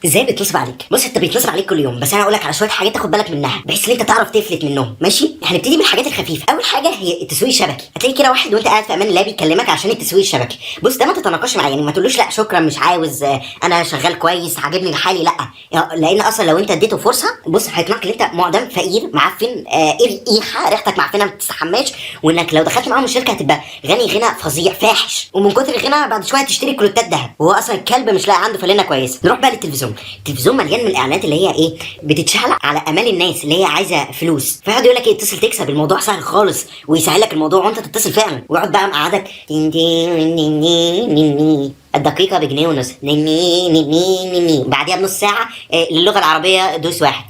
ازاي بيتنصب عليك؟ بص انت بيتنصب عليك كل يوم، بس انا هقول لك على شويه حاجات تاخد بالك منها بحيث ان انت تعرف تفلت منهم. ماشي؟ هنبتدي بالحاجات الخفيفه. اول حاجه هي التسويق الشبكي. هتلاقي كده واحد وانت قاعد في امان الله بيكلمك عشان التسويق الشبكي. بص ده ما تتناقش معاه، يعني ما تقولوش لا شكرا مش عاوز، انا شغال كويس عاجبني حالي، لا. لان اصلا لو انت اديته فرصه بص هيقنعك ان انت معدم فقير معفن، ريحه ريحتك معفنه ما بتستحماش، وانك لو دخلت معاهم الشركه هتبقى غني غنى فظيع فاحش، ومن كتر الغنى بعد شويه تشتري كلوتات ذهب وهو اصلا الكلب مش لاقي عنده فلانه كويسه. نروح بقى للتلفزيون. التلفزيون مليان من الاعلانات اللي هي ايه، بتتشعلق على امال الناس اللي هي عايزه فلوس، فيقعد يقول لك ايه اتصل تكسب، الموضوع سهل خالص ويسهل لك الموضوع وانت تتصل فعلا، ويقعد بقى مقعدك الدقيقة بجنيه ونص بعديها بنص ساعة للغة العربية دوس واحد،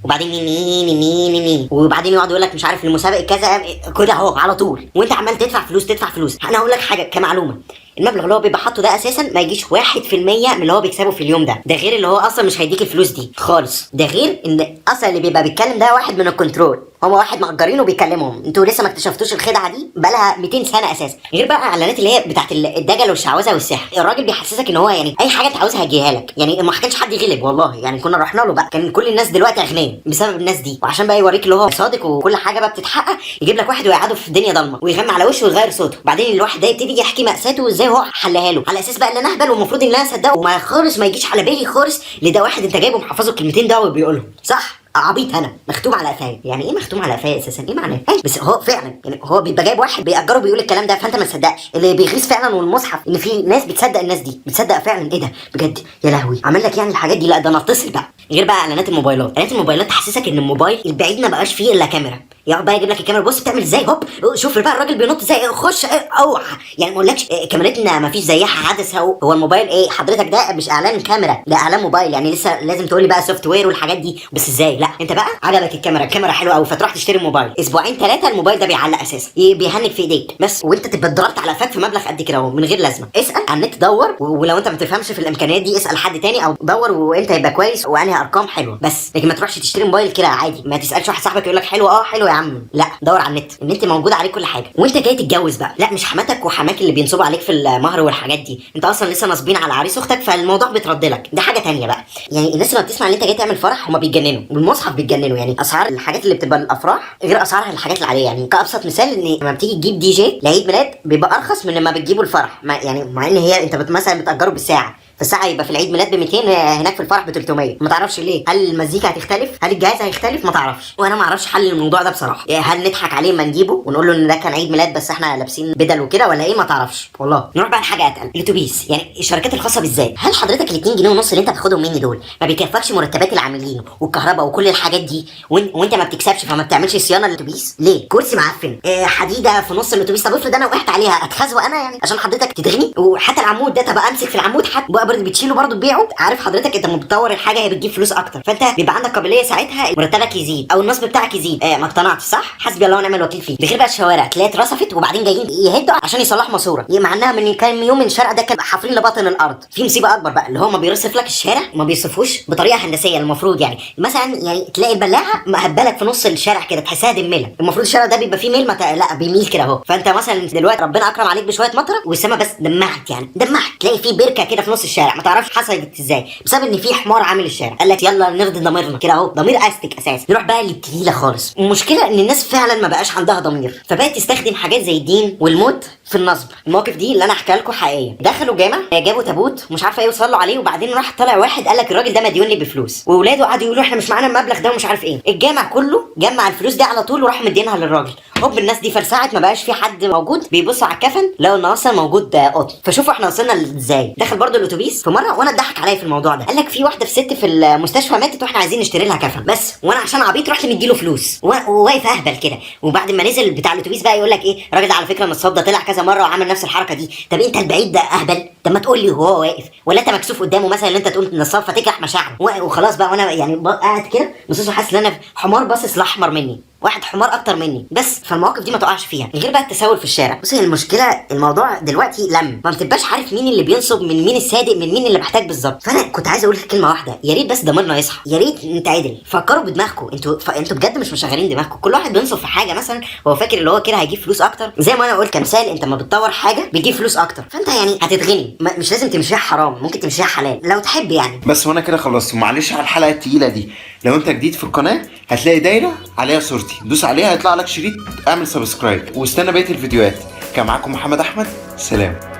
وبعدين وبعدين يقعد يقول لك مش عارف المسابقه كذا كده اهو على طول، وانت عمال تدفع فلوس تدفع فلوس. انا هقول لك حاجه كمعلومه، المبلغ اللي هو بيبقى حاطه ده اساسا ما يجيش 1% من اللي هو بيكسبه في اليوم ده غير اللي هو اصلا مش هيديك الفلوس دي خالص، ده غير ان اصلا اللي بيبقى بيتكلم ده واحد من الكنترول، هما واحد مأجرينه وبيكلمهم، انتوا لسه ما اكتشفتوش الخدعه دي بقالها 200 سنه اساسا. غير بقى اعلانات اللي هي بتاعت الدجل والشعوذه والسحر، الراجل بيحسسك ان هو يعني اي حاجه انت عاوزها هيجيها لك، يعني ما كانش حد يغلب والله، يعني كنا رحنا له بقى كان كل الناس دلوقتي اغنياء بسبب الناس دي، وعشان بقى يوريك اللي هو صادق وكل حاجه بقى بتتحقق يجيب لك واحد ويقعده في الدنيا ضلمه ويغمى على وشه ويغير صوته، بعدين الواحد ده يبتدي يحكي مأساته وازاي هو حلها له، على اساس بقى ان انا اهبل والمفروض ان انا اصدقه، وما خالص ما يجيش على بالي خالص لده واحد انت جايبه محفظه الكلمتين ده وبيقولهم صح. عبيط انا مختوم على قفايا، يعني ايه مختوم على قفايا اساسا؟ ايه معناه؟ بس هو فعلا يعني هو بيبقى جايب واحد بيأجره بيقول الكلام ده، فانت ما تصدقش اللي بيغيظ فعلا. والمصحف ان في ناس بتصدق الناس دي، بتصدق فعلا ايه ده بجد يا لهوي عمل لك يعني الحاجات دي، لا ده انا اتصل بقى. غير بقى اعلانات الموبايلات، اعلانات الموبايلات تحسسك ان الموبايل البعيد ما بقاش فيه الا كاميرا، يقعد بقى يجيب لك الكاميرا بص بتعمل ازاي، هوب شوف بقى الراجل بينط ازاي، خش اوعى، يعني ما اقولكش كاميرتنا ما فيش زيها حدث، هو الموبايل ايه حضرتك ده مش اعلان كاميرا ده اعلان موبايل، يعني لسه لازم تقول لي بقى سوفت وير والحاجات دي، بس ازاي؟ لا انت بقى عجبك الكاميرا حلوه قوي فتروح تشتري موبايل، اسبوعين ثلاثه الموبايل ده بيعلق اساسا بيهنك في ايديك بس، وانت تبقى اتضربت على فك في مبلغ قد كده اهو من غير لازمه. اسال على النت دور، ولو انت ما تفهمش في الامكانيات دي اسال حد تاني او دور وانت يبقى كويس وانهي ارقام حلوه بس، لكن ما تروحش تشتري موبايل كده عادي، ما تسالش واحد صاحبك يقول لك حلو حلو يا عم، لا دور على النت موجود عليه كل حاجه. وانت جاي تتجوز بقى لا مش حماتك وحماك اللي بينصبوا عليك في المهر والحاجات دي، انت اصلا لسه ناصبين على عريس اختك فالموضوع بيترد لك، ده حاجه تانية بقى. يعني الناس لما بتسمع ان انت جاي تعمل فرح هما بيتجننوا، والمصحف بيتجننوا، يعني اسعار الحاجات اللي بتبقى الافراح غير اسعار الحاجات العاديه. يعني كابسط مثال ان لما بتيجي تجيب دي جي لعيد ميلاد بيبقى ارخص من لما بتجيبه الفرح، يعني مع ان هي انت مثلا بتاجره بالساعه، فالساعه يبقى في العيد ميلاد ب 200 هناك في الفرح ب 300، ما تعرفش ليه؟ هل المزيكا هتختلف؟ هل الجهاز هيختلف؟ ما تعرفش، وانا ما اعرفش حل الموضوع ده بصراحه، هل نضحك عليه ما نجيبه ونقول له ان ده كان عيد ميلاد بس احنا لابسين بدل وكده ولا ايه؟ ما تعرفش والله. نروح بقى لحاجه اتقل، الاتوبيس، يعني الشركات الخاصه بالذات، هل حضرتك ال 2 جنيه ونص اللي انت بتاخدهم مني دول ما بيكفكش مرتبات العاملين والكهرباء وكل الحاجات دي، وانت ما بتكسبش فما بتعملش صيانه للاتوبيس؟ ليه؟ كرسي معفن، حديده في نص الاتوبيس، طب افرض انا وقعت عليها اتخزوق انا يعني عشان حضرتك تدغني؟ وحتى العمود ده تبقى امسك في العمود حتى بقى برضه بتشيله برضه تبيعه، عارف حضرتك انت لما بتطور الحاجه هي بتجيب فلوس اكتر، فانت بيبقى عندك قابليه ساعتها مرتبك يزيد او النصب بتاعك يزيد. ما اقتنعتش صح؟ حسبي الله ونعم الوكيل فيه. غير بقى الشوارع تلاقيها اترصفت وبعدين جايين يهدوا عشان يصلحوا ماسوره، مع انها من كام يوم الشارع ده كان حافرين لباطن الارض. في مصيبه اكبر بقى اللي هو ما بيرصف لك الشارع، ما بيصفوش بطريقه هندسيه المفروض، يعني مثلا يعني تلاقي البلاعه مهبلك في نص الشارع كده تحسها دمله، المفروض الشارع ده بيبقى فيه ميل لا بيميل كده اهو، فانت مثلا دلوقتي ربنا اكرم عليك بشويه مطره والسما بس دمعت، يعني دمعت تلاقي فيه بركه كده في نص الشارع ما تعرفش حصلت ازاي، بسبب ان في حمار عامل الشارع قال لك يلا نرضي ضميرنا كده اهو، ضمير استك اساسا. نروح بقى للتقيله خالص، المشكله ان الناس فعلا ما بقاش عندها ضمير، فبقت تستخدم حاجات زي الدين والموت في النصب. المواقف دي اللي انا احكيها لكم حقيقيه، دخلوا جامع جابوا تابوت مش عارفه ايه وصلوا عليه، وبعدين راح طلع واحد قال لك الراجل ده مديون لي بفلوس، واولاده قعدوا يقولوا احنا مش معانا المبلغ ده ومش عارف ايه، الجامع كله جمع الفلوس دي على طول وراح مدينها للراجل، هوب الناس دي فرسعت ما بقاش في حد موجود، بيبصوا على الكفن لقوا ان اصلا موجود قطن. فشوفوا احنا وصلنا ازاي. دخل برضو الاتوبيس في مره وانا اتضحك عليا في الموضوع ده، قال لك في واحده في ست في المستشفى ماتت واحنا عايزين نشتري لها كفن بس، وانا عشان عبيط رحت مديله فلوس وواقف اهبل كده، وبعد ما نزل بتاع الاتوبيس بقى يقول لك ايه الراجل ده على فكره نصاب، ده طلع كذا مره وعمل نفس الحركه دي. طب انت البعيد ده اهبل؟ طب ما تقول لي وهو واقف، ولا انت مكسوف قدامه مثلا ان انت تقول نصاب فتجرح مشاعره وخلاص بقى، وانا يعني قاعد كده بص حاسس ان انا حمار باصص لاحمر مني، واحد حمار اكتر مني بس. فالمواقف دي ما تقعش فيها، غير بقى التسول في الشارع. بص المشكله الموضوع دلوقتي ما بتبقاش عارف مين اللي بينصب من مين الصادق من مين اللي محتاج بالظبط. فانا كنت عايز اقول كلمه واحده، يا ريت بس ضميرنا يصحى، يا ريت نتعدل. فكروا بدماغكم انتوا بجد مش مشغلين دماغكم. كل واحد بينصب في حاجه مثلا هو فاكر اللي هو كده هيجيب فلوس اكتر. زي ما انا قلت كمثال، انت لما بتطور حاجه بيجيب فلوس اكتر، فانت يعني هتتغني. مش لازم تمشيها حرام، ممكن تمشيها حلال لو تحب يعني. بس وانا كده خلصت. معلش على الحلقه التقيله دي. لو انت جديد في القناه هتلاقي دايره عليها صورتي، دوس عليها هيطلع لك شريط، اعمل سبسكرايب واستنى بقيه الفيديوهات. كان معاكم محمد احمد، سلام.